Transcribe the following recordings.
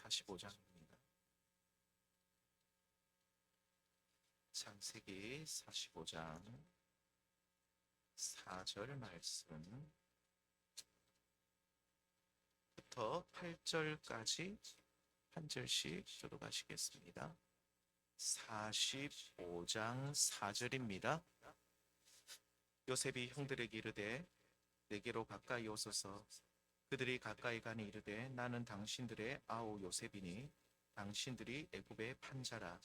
45장입니다. 창세기 45장 4절 말씀부터 8절까지 한 절씩 교독하시겠습니다. 45장 4절입니다. 요셉이 형들에게 이르되 내게로 가까이 오소서. 그들이 가까이 가니 이르되 나는 당신들의 아우 요셉이니 당신들이 애굽의 판자라.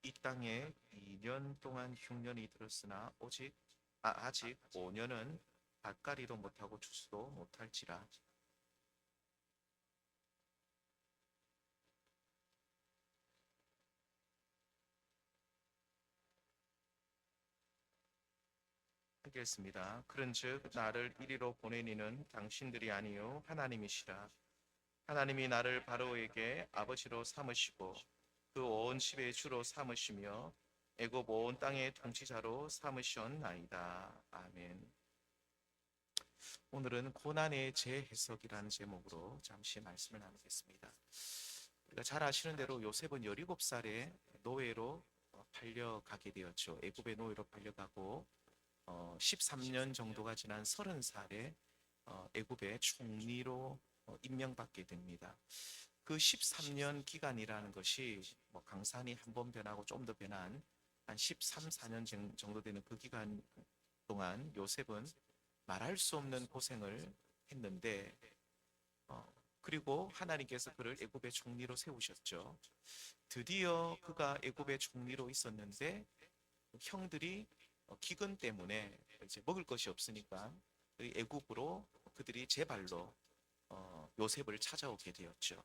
이 땅에 2년 동안 흉년이 들었으나 아직 5년은 밭가리도 못하고 추수도 못할지라. 하겠습니다. 그런즉 나를 이리로 보내니는 당신들이 아니요 하나님이시라. 하나님이 나를 바로에게 아버지로 삼으시고 그 온 집의 주로 삼으시며 애굽 온 땅의 통치자로 삼으셨나이다. 아멘. 오늘은 고난의 재해석이라는 제목으로 잠시 말씀을 나누겠습니다. 우리가 잘 아시는 대로 요셉은 17살에 노예로 팔려가게 되었죠. 애굽의 노예로 팔려가고 13년 정도가 지난 30살에 애굽의 총리로 임명받게 됩니다. 그 13년 기간이라는 것이 강산이 한 번 변하고 좀 더 변한 한 13, 14년 정도 되는 그 기간 동안 요셉은 말할 수 없는 고생을 했는데 그리고 하나님께서 그를 애굽의 총리로 세우셨죠. 드디어 그가 애굽의 총리로 있었는데 형들이 기근 때문에 이제 먹을 것이 없으니까 애굽으로 그들이 제 발로 요셉을 찾아오게 되었죠.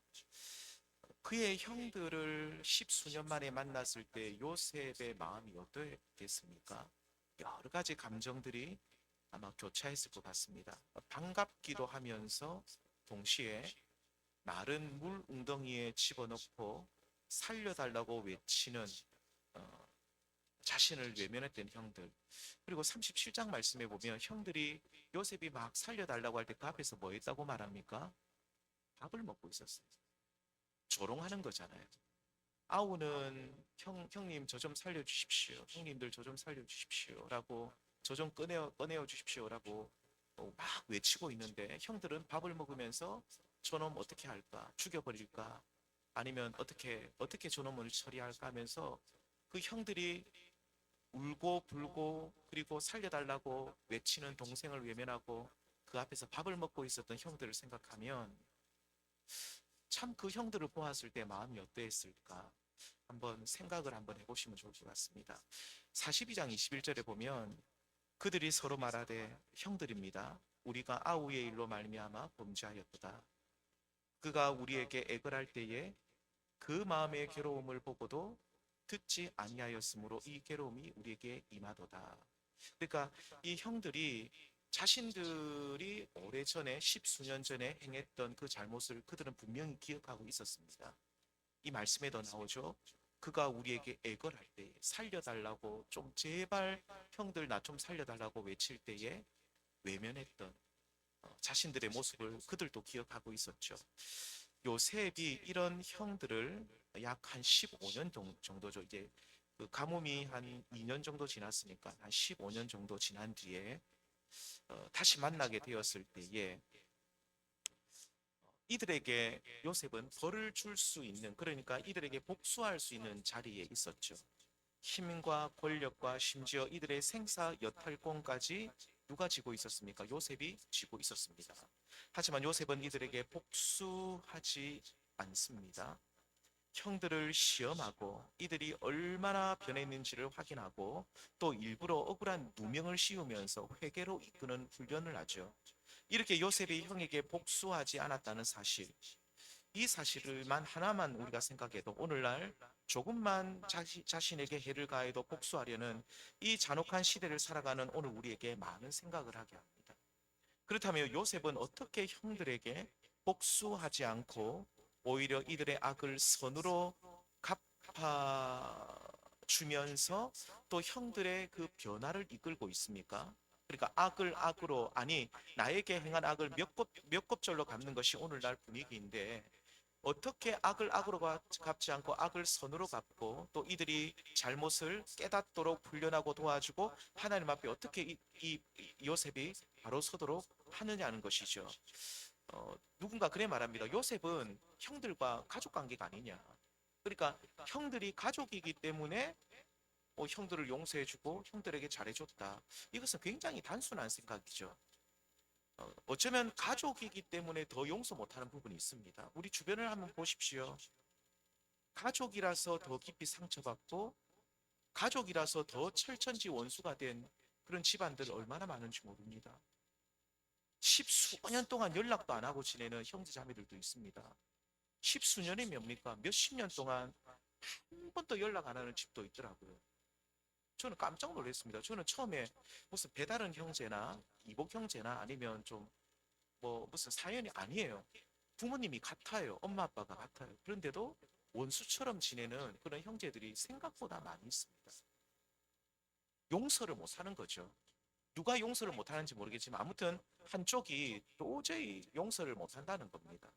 그의 형들을 10수년 만에 만났을 때 요셉의 마음이 어떠했겠습니까? 여러 가지 감정들이 아마 교차했을 것 같습니다. 반갑기도 하면서 동시에 마른 물 웅덩이에 집어넣고 살려달라고 외치는 자신을 외면했던 형들. 그리고 37장 말씀에 보면 형들이 요셉이 막 살려달라고 할 때 그 앞에서 뭐 했다고 말합니까? 밥을 먹고 있었어요. 조롱하는 거잖아요. 아우는 형님 저 좀 살려주십시오. 형님들 저 좀 살려주십시오. 라고 저 좀 꺼내어 주십시오. 라고 막 외치고 있는데 형들은 밥을 먹으면서 저놈 어떻게 할까? 죽여버릴까? 아니면 어떻게 저놈을 처리할까 하면서 그 형들이 울고 불고 그리고 살려달라고 외치는 동생을 외면하고 그 앞에서 밥을 먹고 있었던 형들을 생각하면 참 그 형들을 보았을 때 마음이 어떠했을까 한번 생각을 한번 해보시면 좋을 것 같습니다. 42장 21절에 보면 그들이 서로 말하되 형들입니다. 우리가 아우의 일로 말미암아 범죄하였도다. 그가 우리에게 애걸할 때에 그 마음의 괴로움을 보고도 듣지 아니하였으므로 이 괴로움이 우리에게 임하도다. 그러니까 이 형들이 자신들이 오래전에 10수년 전에 행했던 그 잘못을 그들은 분명히 기억하고 있었습니다. 이 말씀에도 나오죠. 그가 우리에게 애걸할 때에 살려달라고 좀 제발 형들 나 좀 살려달라고 외칠 때에 외면했던 자신들의 모습을 그들도 기억하고 있었죠. 요셉이 이런 형들을 약 한 15년 정도죠. 이제 그 가뭄이 한 2년 정도 지났으니까 한 15년 정도 지난 뒤에 다시 만나게 되었을 때에 이들에게 요셉은 벌을 줄 수 있는, 그러니까 이들에게 복수할 수 있는 자리에 있었죠. 힘과 권력과 심지어 이들의 생사 여탈권까지 누가 쥐고 있었습니까? 요셉이 쥐고 있었습니다. 하지만 요셉은 이들에게 복수하지 않습니다. 형들을 시험하고 이들이 얼마나 변했는지를 확인하고 또 일부러 억울한 누명을 씌우면서 회개로 이끄는 훈련을 하죠. 이렇게 요셉이 형에게 복수하지 않았다는 사실, 이 사실만 하나만 우리가 생각해도 오늘날 조금만 자신에게 해를 가해도 복수하려는 이 잔혹한 시대를 살아가는 오늘 우리에게 많은 생각을 하게 합니다. 그렇다면 요셉은 어떻게 형들에게 복수하지 않고 오히려 이들의 악을 선으로 높아주면서 또 형들의 그 변화를 이끌고 있습니까? 그러니까 악을 악으로, 아니 나에게 행한 악을 몇 곱절로 갚는 것이 오늘날 분위기인데, 어떻게 악을 악으로 갚지 않고 악을 선으로 갚고, 또 이들이 잘못을 깨닫도록 훈련하고 도와주고 하나님 앞에 어떻게 이 요셉이 바로 서도록 하느냐는 것이죠. 누군가 그래 말합니다. 요셉은 형들과 가족 관계가 아니냐. 그러니까 형들이 가족이기 때문에 형들을 용서해주고 형들에게 잘해줬다. 이것은 굉장히 단순한 생각이죠. 어쩌면 가족이기 때문에 더 용서 못하는 부분이 있습니다. 우리 주변을 한번 보십시오. 가족이라서 더 깊이 상처받고 가족이라서 더 철천지 원수가 된 그런 집안들 얼마나 많은지 모릅니다. 십수년 동안 연락도 안 하고 지내는 형제 자매들도 있습니다. 십수년이 뭡니까? 몇십 년 동안 한 번도 연락 안 하는 집도 있더라고요. 저는 깜짝 놀랐습니다. 저는 처음에 무슨 배다른 형제나 이복 형제나 아니면 좀 무슨 사연이 아니에요. 부모님이 같아요. 엄마 아빠가 같아요. 그런데도 원수처럼 지내는 그런 형제들이 생각보다 많이 있습니다. 용서를 못 하는 거죠. 누가 용서를 못 하는지 모르겠지만 아무튼 한쪽이 도저히 용서를 못 한다는 겁니다.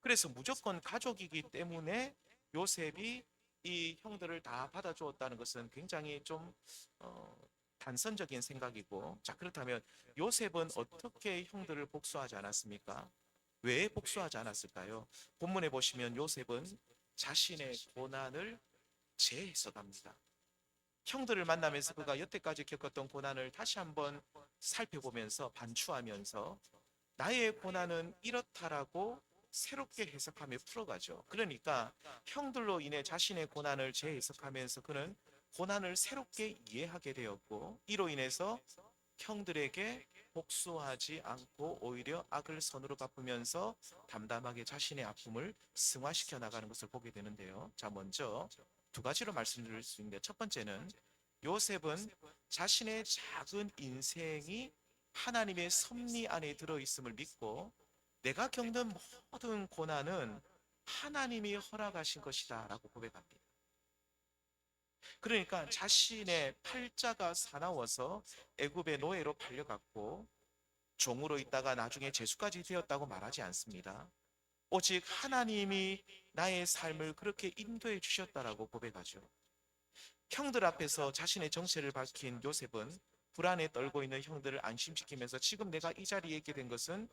그래서 무조건 가족이기 때문에 요셉이 이 형들을 다 받아주었다는 것은 굉장히 좀 단선적인 생각이고, 자, 그렇다면 요셉은 어떻게 형들을 복수하지 않았습니까? 왜 복수하지 않았을까요? 본문에 보시면 요셉은 자신의 고난을 재해석합니다. 형들을 만나면서 그가 여태까지 겪었던 고난을 다시 한번 살펴보면서 반추하면서 나의 고난은 이렇다라고 새롭게 해석하며 풀어가죠. 그러니까 형들로 인해 자신의 고난을 재해석하면서 그는 고난을 새롭게 이해하게 되었고, 이로 인해서 형들에게 복수하지 않고 오히려 악을 선으로 갚으면서 담담하게 자신의 아픔을 승화시켜 나가는 것을 보게 되는데요. 자, 먼저 두 가지로 말씀드릴 수 있는데, 첫 번째는 요셉은 자신의 작은 인생이 하나님의 섭리 안에 들어있음을 믿고 내가 겪는 모든 고난은 하나님이 허락하신 것이다 라고 고백합니다. 그러니까 자신의 팔자가 사나워서 애굽의 노예로 팔려갔고 종으로 있다가 나중에 제수까지 되었다고 말하지 않습니다. 오직 하나님이 나의 삶을 그렇게 인도해 주셨다라고 고백하죠. 형들 앞에서 자신의 정체를 밝힌 요셉은 불안에 떨고 있는 형들을 안심시키면서 지금 내가 이 자리에 있게 된 것은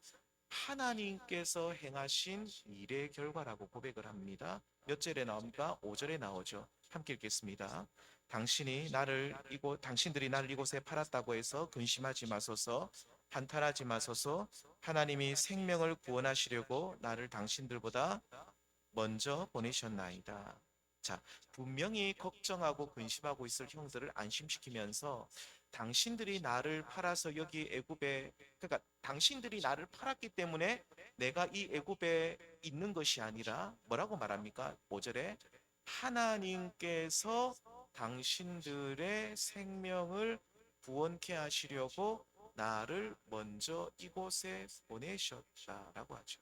하나님께서 행하신 일의 결과라고 고백을 합니다. 몇 절에 나옵니까? 5절에 나오죠. 함께 읽겠습니다. 당신들이 나를 이곳에 팔았다고 해서 근심하지 마소서, 한탄하지 마소서. 하나님이 생명을 구원하시려고 나를 당신들보다 먼저 보내셨나이다. 자, 분명히 걱정하고 근심하고 있을 형들을 안심시키면서 당신들이 나를 팔아서 여기 애굽에, 그러니까 당신들이 나를 팔았기 때문에 내가 이 애굽에 있는 것이 아니라 뭐라고 말합니까? 5절에 하나님께서 당신들의 생명을 구원케 하시려고 나를 먼저 이곳에 보내셨다라고 하죠.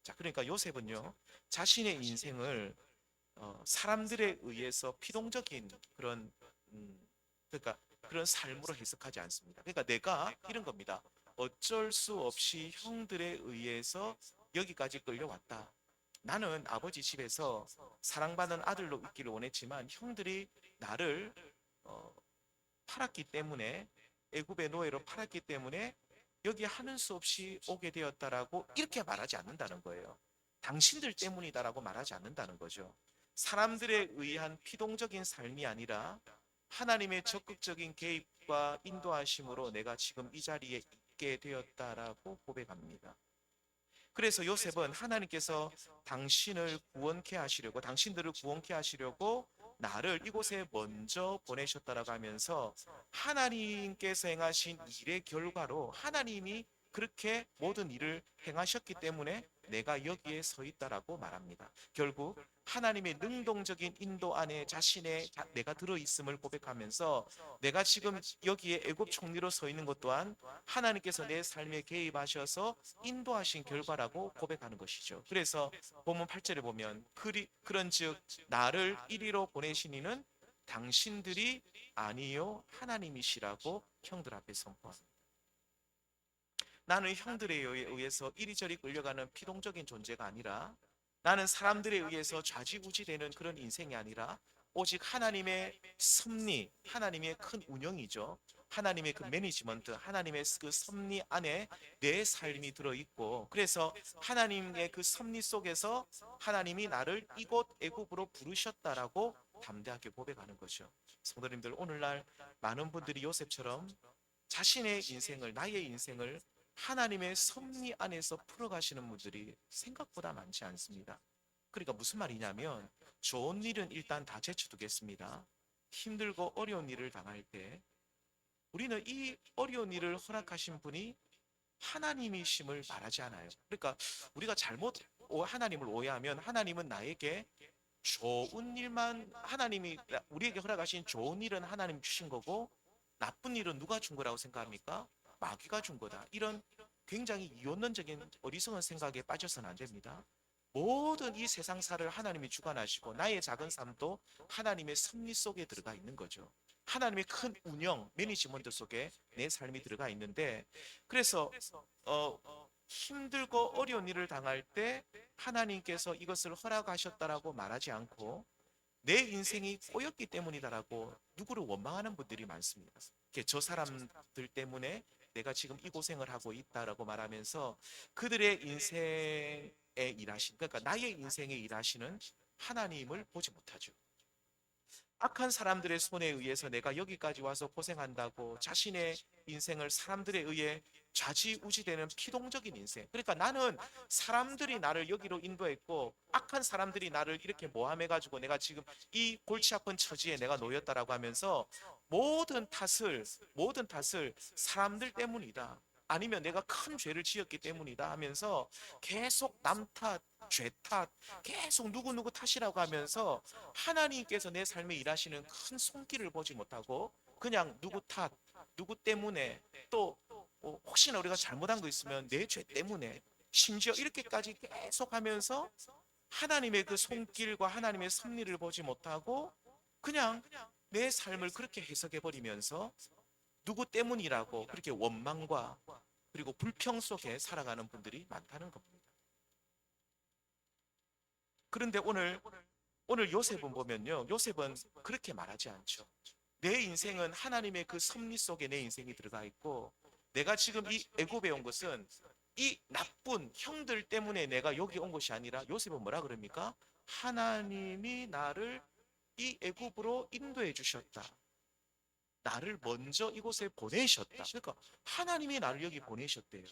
자, 그러니까 요셉은요, 자신의 인생을 사람들에 의해서 피동적인 그런 그러니까 그런 삶으로 해석하지 않습니다. 그러니까 내가 이런 겁니다. 어쩔 수 없이 형들에 의해서 여기까지 끌려왔다. 나는 아버지 집에서 사랑받는 아들로 있기를 원했지만 형들이 나를 팔았기 때문에, 애굽의 노예로 팔았기 때문에 여기 하는 수 없이 오게 되었다라고 이렇게 말하지 않는다는 거예요. 당신들 때문이다라고 말하지 않는다는 거죠. 사람들에 의한 피동적인 삶이 아니라 하나님의 적극적인 개입과 인도하심으로 내가 지금 이 자리에 있게 되었다라고 고백합니다. 그래서 요셉은 하나님께서 당신들을 구원케 하시려고 나를 이곳에 먼저 보내셨다라고 하면서 하나님께서 행하신 일의 결과로 하나님이 그렇게 모든 일을 행하셨기 때문에 내가 여기에 서 있다라고 말합니다. 결국 하나님의 능동적인 인도 안에 내가 들어있음을 고백하면서 내가 지금 여기에 애굽 총리로 서 있는 것 또한 하나님께서 내 삶에 개입하셔서 인도하신 결과라고 고백하는 것이죠. 그래서 본문 8절에 보면 그런즉 나를 이리로 보내신 이는 당신들이 아니요 하나님이시라고 형들 앞에 선포합니다. 나는 형들에 의해서 이리저리 끌려가는 피동적인 존재가 아니라, 나는 사람들에 의해서 좌지우지되는 그런 인생이 아니라 오직 하나님의 섭리, 하나님의 큰 운영이죠. 하나님의 그 매니지먼트, 하나님의 그 섭리 안에 내 삶이 들어있고, 그래서 하나님의 그 섭리 속에서 하나님이 나를 이곳 애굽으로 부르셨다라고 담대하게 고백하는 거죠. 성도님들, 오늘날 많은 분들이 요셉처럼 자신의 인생을, 나의 인생을 하나님의 섭리 안에서 풀어가시는 분들이 생각보다 많지 않습니다. 그러니까 무슨 말이냐면, 좋은 일은 일단 다 제쳐두겠습니다. 힘들고 어려운 일을 당할 때 우리는 이 어려운 일을 허락하신 분이 하나님이심을 말하지 않아요. 그러니까 우리가 하나님을 오해하면, 하나님은 나에게 좋은 일만, 하나님이 우리에게 허락하신 좋은 일은 하나님 주신 거고 나쁜 일은 누가 준 거라고 생각합니까? 마귀가 준 거다. 이런 굉장히 이원론적인 어리석은 생각에 빠져서는 안 됩니다. 모든 이 세상사를 하나님이 주관하시고 나의 작은 삶도 하나님의 섭리 속에 들어가 있는 거죠. 하나님의 큰 운영, 매니지먼트 속에 내 삶이 들어가 있는데, 그래서 어, 힘들고 어려운 일을 당할 때 하나님께서 이것을 허락하셨다라고 말하지 않고 내 인생이 꼬였기 때문이다라고 누구를 원망하는 분들이 많습니다. 저 사람들 때문에 내가 지금 이 고생을 하고 있다라고 말하면서 그들의 인생에 일하신, 그러니까 나의 인생에 일하시는 하나님을 보지 못하죠. 악한 사람들의 손에 의해서 내가 여기까지 와서 고생한다고 자신의 인생을 사람들에 의해 좌지우지되는 피동적인 인생. 그러니까 나는 사람들이 나를 여기로 인도했고 악한 사람들이 나를 이렇게 모함해가지고 내가 지금 이 골치 아픈 처지에 내가 놓였다라고 하면서 모든 탓을 사람들 때문이다, 아니면 내가 큰 죄를 지었기 때문이다 하면서 계속 남 탓, 죄 탓, 계속 누구누구 탓이라고 하면서 하나님께서 내 삶에 일하시는 큰 손길을 보지 못하고 그냥 누구 탓, 누구 때문에, 또 혹시나 우리가 잘못한 거 있으면 내 죄 때문에, 심지어 이렇게까지 계속 하면서 하나님의 그 손길과 하나님의 섭리를 보지 못하고 그냥 내 삶을 그렇게 해석해 버리면서 누구 때문이라고 그렇게 원망과 그리고 불평 속에 살아가는 분들이 많다는 겁니다. 그런데 오늘 요셉은 보면요, 요셉은 그렇게 말하지 않죠. 내 인생은 하나님의 그 섭리 속에 내 인생이 들어가 있고, 내가 지금 이 애굽에 온 것은 이 나쁜 형들 때문에 내가 여기 온 것이 아니라, 요셉은 뭐라 그럽니까? 하나님이 나를 이 애굽으로 인도해 주셨다. 나를 먼저 이곳에 보내셨다. 그러니까 하나님이 나를 여기 보내셨대요.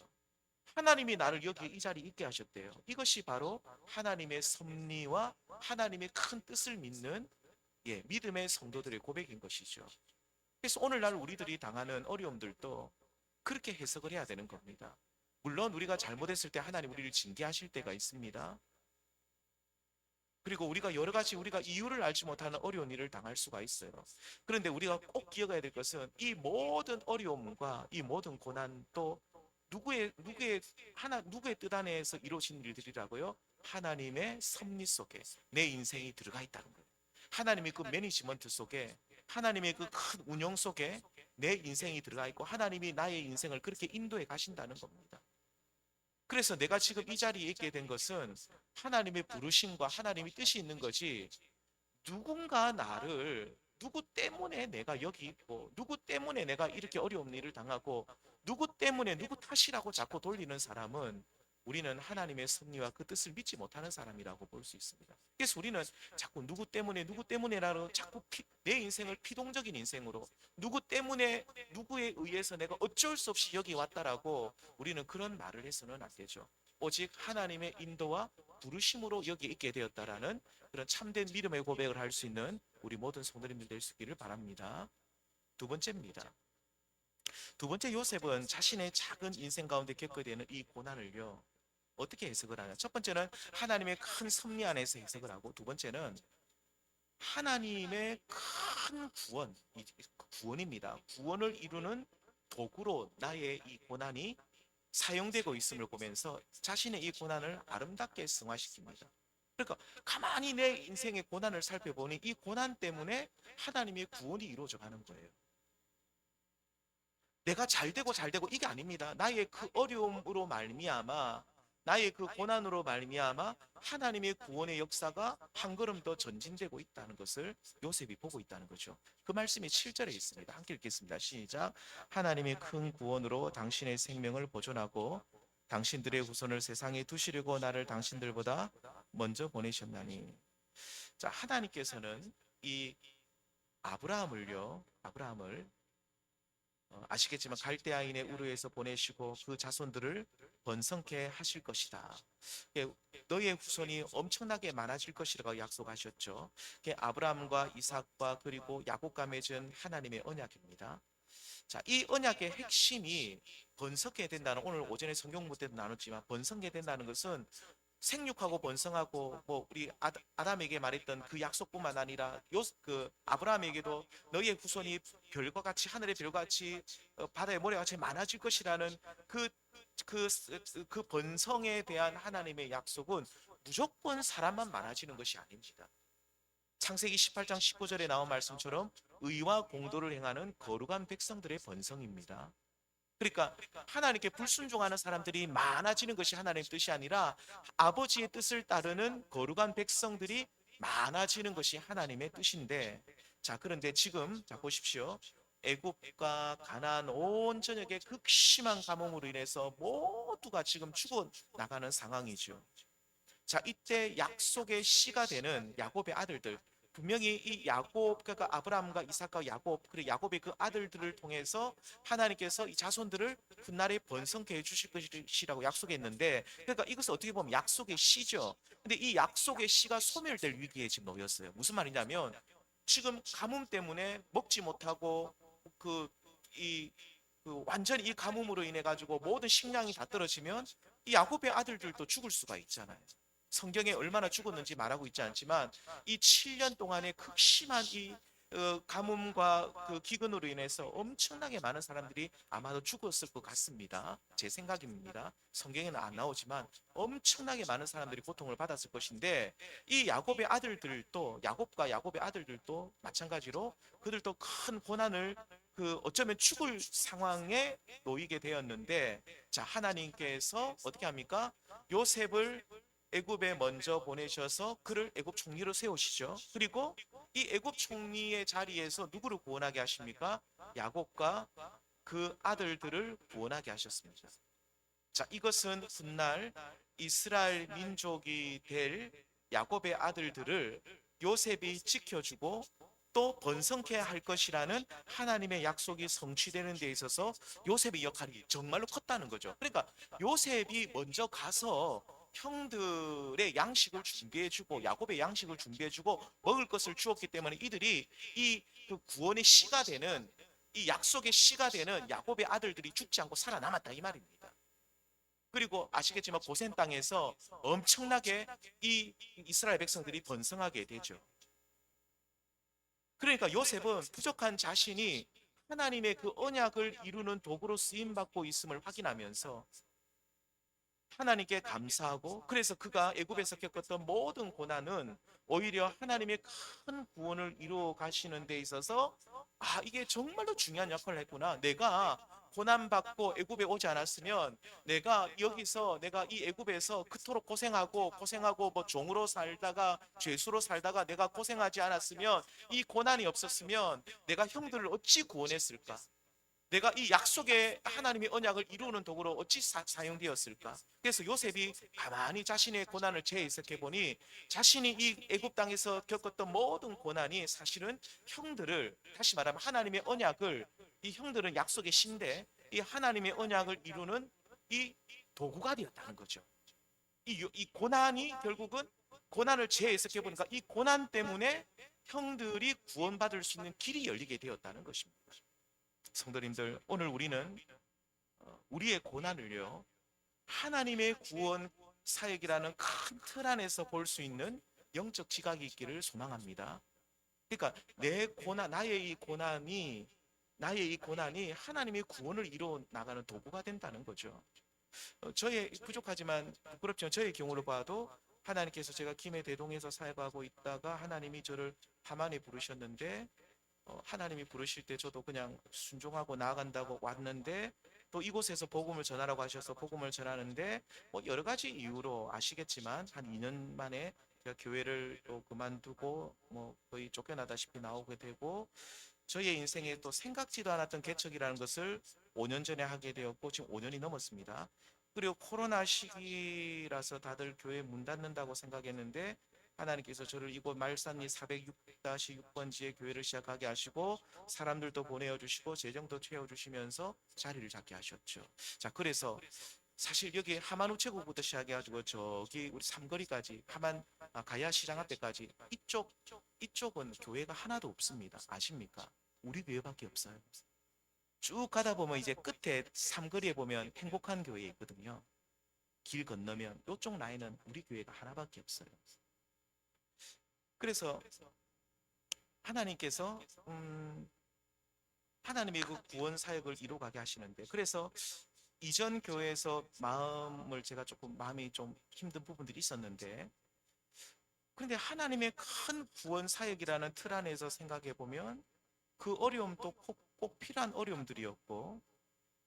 하나님이 나를 여기 이 자리에 있게 하셨대요. 이것이 바로 하나님의 섭리와 하나님의 큰 뜻을 믿는 믿음의 성도들의 고백인 것이죠. 그래서 오늘날 우리들이 당하는 어려움들도 그렇게 해석을 해야 되는 겁니다. 물론 우리가 잘못했을 때 하나님 우리를 징계하실 때가 있습니다. 그리고 우리가 여러 가지 우리가 이유를 알지 못하는 어려운 일을 당할 수가 있어요. 그런데 우리가 꼭 기억해야 될 것은 이 모든 어려움과 이 모든 고난도 누구의 뜻 안에서 이루어진 일들이라고요? 하나님의 섭리 속에 내 인생이 들어가 있다는 거예요. 하나님의 그 매니지먼트 속에, 하나님의 그 큰 운영 속에 내 인생이 들어가 있고 하나님이 나의 인생을 그렇게 인도해 가신다는 겁니다. 그래서 내가 지금 이 자리에 있게 된 것은 하나님의 부르심과 하나님의 뜻이 있는 거지, 누군가 나를, 누구 때문에 내가 여기 있고 누구 때문에 내가 이렇게 어려운 일을 당하고 누구 때문에 누구 탓이라고 자꾸 돌리는 사람은 우리는 하나님의 섭리와 그 뜻을 믿지 못하는 사람이라고 볼 수 있습니다. 그래서 우리는 자꾸 누구 때문에라고 자꾸 내 인생을 피동적인 인생으로, 누구 때문에 누구에 의해서 내가 어쩔 수 없이 여기 왔다라고 우리는 그런 말을 해서는 안 되죠. 오직 하나님의 인도와 부르심으로 여기 있게 되었다라는 그런 참된 믿음의 고백을 할 수 있는 우리 모든 성도님들 될 수 있기를 바랍니다. 두 번째입니다. 두 번째, 요셉은 자신의 작은 인생 가운데 겪게 되는 이 고난을요, 어떻게 해석을 하냐? 첫 번째는 하나님의 큰 섭리 안에서 해석을 하고, 두 번째는 하나님의 큰 구원, 구원입니다. 구원을 이루는 도구로 나의 이 고난이 사용되고 있음을 보면서 자신의 이 고난을 아름답게 승화시킵니다. 그러니까 가만히 내 인생의 고난을 살펴보니 이 고난 때문에 하나님의 구원이 이루어져 가는 거예요. 내가 잘 되고 잘 되고 이게 아닙니다. 나의 그 어려움으로 말미암아, 나의 그 고난으로 말미암아 하나님의 구원의 역사가 한 걸음 더 전진되고 있다는 것을 요셉이 보고 있다는 거죠. 그 말씀이 7절에 있습니다. 함께 읽겠습니다. 시작. 하나님의 큰 구원으로 당신의 생명을 보존하고 당신들의 후손을 세상에 두시려고 나를 당신들보다 먼저 보내셨나니. 자, 하나님께서는 이 아브라함을 아시겠지만 갈대아인의 우르에서 보내시고 그 자손들을 번성케 하실 것이다. 너의 후손이 엄청나게 많아질 것이라고 약속하셨죠. 아브라함과 이삭과 그리고 야곱과 맺은 하나님의 언약입니다. 자, 이 언약의 핵심이 번성케 된다는, 오늘 오전에 성경 묻대도 나눴지만 번성케 된다는 것은 생육하고 번성하고, 뭐 우리 아담에게 말했던 그 약속뿐만 아니라 그 아브라함에게도 너희의 후손이 별과 같이, 하늘의 별과 같이, 바다의 모래와 같이 많아질 것이라는 그 그, 그 번성에 대한 하나님의 약속은 무조건 사람만 많아지는 것이 아닙니다. 창세기 18장 19절에 나온 말씀처럼 의와 공도를 행하는 거룩한 백성들의 번성입니다. 그러니까 하나님께 불순종하는 사람들이 많아지는 것이 하나님의 뜻이 아니라 아버지의 뜻을 따르는 거룩한 백성들이 많아지는 것이 하나님의 뜻인데, 자, 그런데 지금 자 보십시오. 애굽과 가나안 온 전역의 극심한 가뭄으로 인해서 모두가 지금 죽어 나가는 상황이죠. 자, 이때 약속의 씨가 되는 야곱의 아들들, 분명히 이 야곱, 그러니까 아브라함과 이삭과 야곱, 그리고 야곱의 그 아들들을 통해서 하나님께서 이 자손들을 훗날에 번성케 해주실 것이라고 약속했는데, 그러니까 이것은 어떻게 보면 약속의 씨죠. 근데 이 약속의 씨가 소멸될 위기에 지금 놓였어요. 무슨 말이냐면 지금 가뭄 때문에 먹지 못하고 이 완전히 이 가뭄으로 인해 가지고 모든 식량이 다 떨어지면 이 야곱의 아들들도 죽을 수가 있잖아요. 성경에 얼마나 죽었는지 말하고 있지 않지만 이 7년 동안의 극심한 이 가뭄과 그 기근으로 인해서 엄청나게 많은 사람들이 아마도 죽었을 것 같습니다. 제 생각입니다. 성경에는 안 나오지만 엄청나게 많은 사람들이 고통을 받았을 것인데, 이 야곱의 아들들도, 야곱과 야곱의 아들들도 마찬가지로 그들도 큰 고난을, 어쩌면 죽을 상황에 놓이게 되었는데, 자, 하나님께서 어떻게 합니까? 요셉을 애굽에 먼저 보내셔서 그를 애굽 총리로 세우시죠. 그리고 이 애굽 총리의 자리에서 누구를 구원하게 하십니까? 야곱과 그 아들들을 구원하게 하셨습니다. 자, 이것은 훗날 이스라엘 민족이 될 야곱의 아들들을 요셉이 지켜주고 또 번성케 할 것이라는 하나님의 약속이 성취되는 데 있어서 요셉의 역할이 정말로 컸다는 거죠. 그러니까 요셉이 먼저 가서 형들의 양식을 준비해주고 야곱의 양식을 준비해주고 먹을 것을 주었기 때문에 이들이 그 구원의 씨가 되는, 이 약속의 씨가 되는 야곱의 아들들이 죽지 않고 살아남았다 이 말입니다. 그리고 아시겠지만 고센 땅에서 엄청나게 이 이스라엘 백성들이 번성하게 되죠. 그러니까 요셉은 부족한 자신이 하나님의 그 언약을 이루는 도구로 쓰임 받고 있음을 확인하면서 하나님께 감사하고, 그래서 그가 애굽에서 겪었던 모든 고난은 오히려 하나님의 큰 구원을 이루어 가시는 데 있어서 이게 정말로 중요한 역할을 했구나. 내가 고난받고 애굽에 오지 않았으면, 내가 여기서, 내가 이 애굽에서 그토록 고생하고 뭐 종으로 살다가 죄수로 살다가 내가 고생하지 않았으면, 이 고난이 없었으면 내가 형들을 어찌 구원했을까? 내가 이 약속의 하나님의 언약을 이루는 도구로 어찌 사용되었을까? 그래서 요셉이 가만히 자신의 고난을 재해석해 보니 자신이 이 애굽 땅에서 겪었던 모든 고난이 사실은 형들을, 다시 말하면 하나님의 언약을, 이 형들은 약속의 신데 이 하나님의 언약을 이루는 이 도구가 되었다는 거죠. 이 고난이 결국은, 고난을 재해석해 보니까 이 고난 때문에 형들이 구원받을 수 있는 길이 열리게 되었다는 것입니다. 성도님들, 오늘 우리는 우리의 고난을요 하나님의 구원 사역이라는 큰 틀 안에서 볼 수 있는 영적 지각이 있기를 소망합니다. 그러니까 내 고난, 나의 이 고난이 하나님의 구원을 이루어 나가는 도구가 된다는 거죠. 저의 부족하지만 부끄럽지만 저의 경우로 봐도 하나님께서 제가 김해 대동에서 사역하고 있다가 하나님이 저를 하만에 부르셨는데 하나님이 부르실 때 저도 그냥 순종하고 나아간다고 왔는데 또 이곳에서 복음을 전하라고 하셔서 복음을 전하는데 뭐 여러 가지 이유로 아시겠지만 한 2년 만에 제가 교회를 또 그만두고 뭐 거의 쫓겨나다시피 나오게 되고 저의 인생에 또 생각지도 않았던 개척이라는 것을 5년 전에 하게 되었고 지금 5년이 넘었습니다. 그리고 코로나 시기라서 다들 교회 문 닫는다고 생각했는데 하나님께서 저를 이곳 말산리 406-6번지에 교회를 시작하게 하시고 사람들도 보내어 주시고 재정도 채워 주시면서 자리를 잡게 하셨죠. 자, 그래서 사실 여기 하만 우체국부터 시작해가지고 저기 우리 삼거리까지 가야 시장 앞에까지 이쪽은 교회가 하나도 없습니다. 아십니까? 우리 교회밖에 없어요. 쭉 가다 보면 이제 끝에 삼거리에 보면 행복한 교회 있거든요. 길 건너면 이쪽 라인은 우리 교회가 하나밖에 없어요. 그래서 하나님께서 하나님의 그 구원 사역을 이루어가게 하시는데 그래서 이전 교회에서 마음이 좀 힘든 부분들이 있었는데 그런데 하나님의 큰 구원 사역이라는 틀 안에서 생각해 보면 그 어려움도 꼭 필요한 어려움들이었고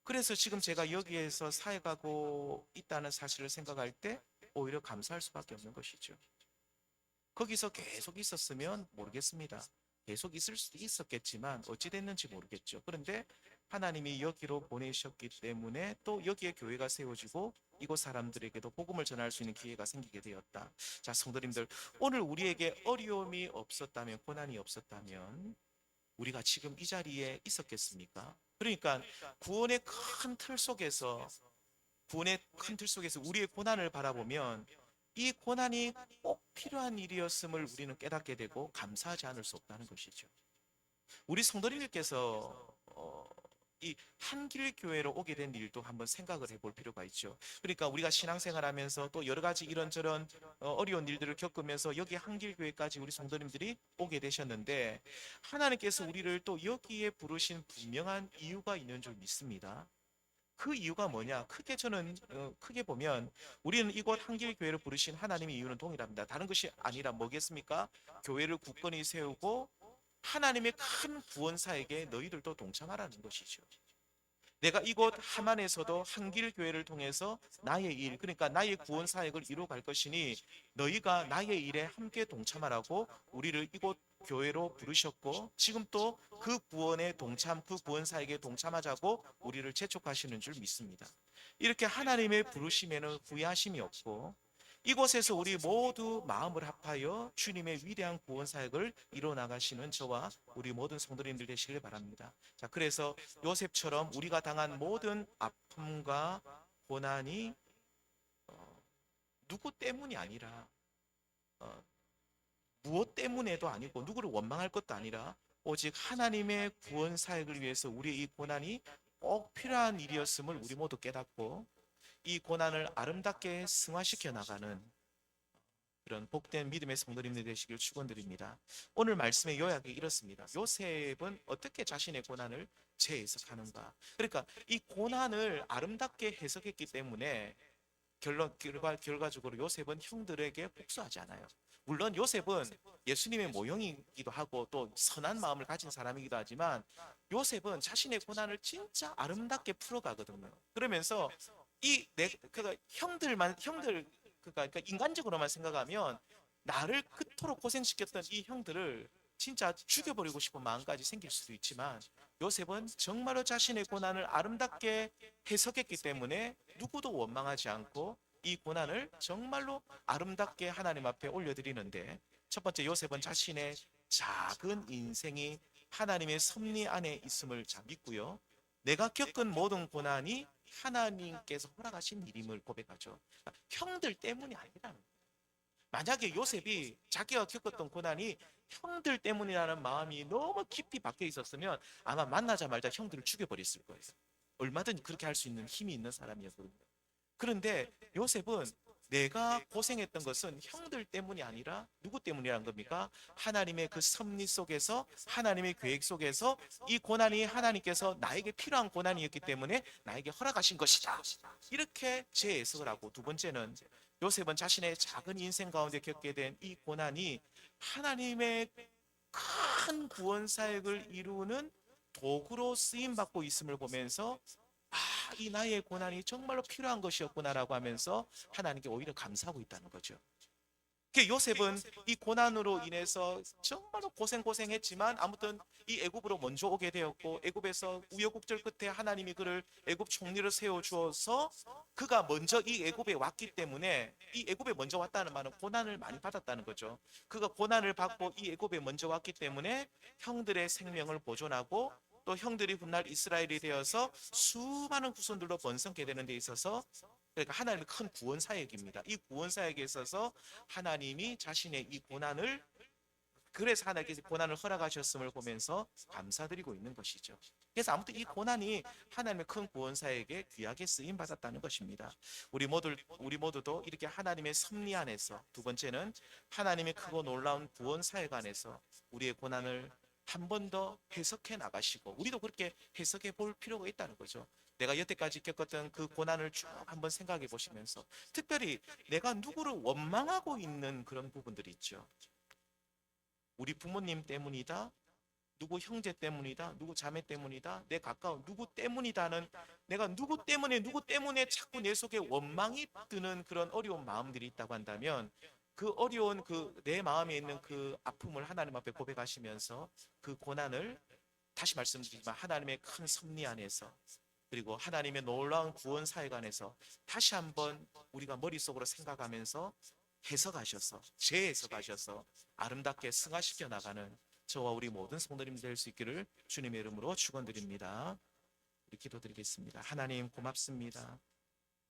그래서 지금 제가 여기에서 사역하고 있다는 사실을 생각할 때 오히려 감사할 수밖에 없는 것이죠. 거기서 계속 있었으면 모르겠습니다. 계속 있을 수도 있었겠지만 어찌 됐는지 모르겠죠. 그런데 하나님이 여기로 보내셨기 때문에 또 여기에 교회가 세워지고 이곳 사람들에게도 복음을 전할 수 있는 기회가 생기게 되었다. 자, 성도님들, 오늘 우리에게 어려움이 없었다면, 고난이 없었다면 우리가 지금 이 자리에 있었겠습니까? 그러니까 구원의 큰 틀 속에서 우리의 고난을 바라보면 이 고난이 꼭 필요한 일이었음을 우리는 깨닫게 되고 감사하지 않을 수 없다는 것이죠. 우리 성도님들께서 이 한길교회로 오게 된 일도 한번 생각을 해볼 필요가 있죠. 그러니까 우리가 신앙생활하면서 또 여러 가지 이런저런 어려운 일들을 겪으면서 여기 한길교회까지 우리 성도님들이 오게 되셨는데 하나님께서 우리를 또 여기에 부르신 분명한 이유가 있는 줄 믿습니다. 그 이유가 뭐냐? 저는 크게 보면 우리는 이곳 한길교회를 부르신 하나님의 이유는 동일합니다. 다른 것이 아니라 뭐겠습니까? 교회를 굳건히 세우고 하나님의 큰 구원사에게 너희들도 동참하라는 것이죠. 내가 이곳 하만에서도 한길교회를 통해서 나의 일, 그러니까 나의 구원 사역을 이루어갈 것이니 너희가 나의 일에 함께 동참하라고 우리를 이곳 교회로 부르셨고 지금 또 그 구원에 그 구원 사역에 동참하자고 우리를 재촉하시는 줄 믿습니다. 이렇게 하나님의 부르심에는 후회하심이 없고 이곳에서 우리 모두 마음을 합하여 주님의 위대한 구원 사역을 이루어 나가시는 저와 우리 모든 성도님들 되시길 바랍니다. 자, 그래서 요셉처럼 우리가 당한 모든 아픔과 고난이 누구 때문이 아니라 무엇 때문에도 아니고 누구를 원망할 것도 아니라 오직 하나님의 구원 사역을 위해서 우리의 이 고난이 꼭 필요한 일이었음을 우리 모두 깨닫고 이 고난을 아름답게 승화시켜 나가는 그런 복된 믿음의 성도님들 되시길 축원드립니다. 오늘 말씀의 요약이 이렇습니다. 요셉은 어떻게 자신의 고난을 재해석하는가? 그러니까 이 고난을 아름답게 해석했기 때문에 결과적으로 요셉은 형들에게 복수하지 않아요. 물론 요셉은 예수님의 모형이기도 하고 또 선한 마음을 가진 사람이기도 하지만 요셉은 자신의 고난을 진짜 아름답게 풀어가거든요. 그러면서 그러니까 그러니까 인간적으로만 생각하면 나를 그토록 고생시켰던 이 형들을 진짜 죽여버리고 싶은 마음까지 생길 수도 있지만 요셉은 정말로 자신의 고난을 아름답게 해석했기 때문에 누구도 원망하지 않고 이 고난을 정말로 아름답게 하나님 앞에 올려드리는데 첫 번째 요셉은 자신의 작은 인생이 하나님의 섭리 안에 있음을 잘 믿고요. 내가 겪은 모든 고난이 하나님께서 허락하신 일임을 고백하죠. 그러니까 형들 때문이 아니라는 거예요. 만약에 요셉이 자기가 겪었던 고난이 형들 때문이라는 마음이 너무 깊이 박혀 있었으면 아마 만나자마자 형들을 죽여버렸을 거예요. 얼마든지 그렇게 할 수 있는 힘이 있는 사람이었거든요. 그런데 요셉은 내가 고생했던 것은 형들 때문이 아니라 누구 때문이란 겁니까? 하나님의 그 섭리 속에서, 하나님의 계획 속에서 이 고난이 하나님께서 나에게 필요한 고난이었기 때문에 나에게 허락하신 것이다. 이렇게 재해석을 하고, 두 번째는 요셉은 자신의 작은 인생 가운데 겪게 된 이 고난이 하나님의 큰 구원 사역을 이루는 도구로 쓰임 받고 있음을 보면서, 아, 이 나의 고난이 정말로 필요한 것이었구나라고 하면서 하나님께 오히려 감사하고 있다는 거죠. 요셉은 이 고난으로 인해서 정말로 고생했지만 아무튼 이 애굽으로 먼저 오게 되었고, 애굽에서 우여곡절 끝에 하나님이 그를 애굽 총리로 세워 주어서 그가 먼저 이 애굽에 왔기 때문에, 이 애굽에 먼저 왔다는 말은 고난을 많이 받았다는 거죠. 그가 고난을 받고 이 애굽에 먼저 왔기 때문에 형들의 생명을 보존하고, 또 형들이 훗날 이스라엘이 되어서 수많은 후손들로 번성케 되는 데 있어서, 그러니까 하나님의 큰 구원 사역입니다. 이 구원 사역에 있어서 하나님이 자신의 이 고난을, 그래서 하나님께서 고난을 허락하셨음을 보면서 감사드리고 있는 것이죠. 그래서 아무튼 이 고난이 하나님의 큰 구원 사역에 귀하게 쓰임 받았다는 것입니다. 우리 모두도 이렇게 하나님의 섭리 안에서, 두 번째는 하나님의 크고 놀라운 구원 사역 안에서 우리의 고난을 한 번 더 해석해 나가시고, 우리도 그렇게 해석해 볼 필요가 있다는 거죠. 내가 여태까지 겪었던 그 고난을 쭉 한번 생각해 보시면서, 특별히 내가 누구를 원망하고 있는 그런 부분들이 있죠. 우리 부모님 때문이다, 누구 형제 때문이다, 누구 자매 때문이다, 내 가까운 누구 때문이다는, 내가 누구 때문에 자꾸 내 속에 원망이 드는 그런 어려운 마음들이 있다고 한다면, 그 어려운 그 내 마음에 있는 그 아픔을 하나님 앞에 고백하시면서 그 고난을, 다시 말씀드리지만 하나님의 큰 섭리 안에서, 그리고 하나님의 놀라운 구원 사역 안에서 다시 한번 우리가 머릿속으로 생각하면서 해석하셔서, 재해석하셔서 아름답게 승화시켜 나가는 저와 우리 모든 성도님 될 수 있기를 주님의 이름으로 축원드립니다. 우리 기도드리겠습니다. 하나님 고맙습니다.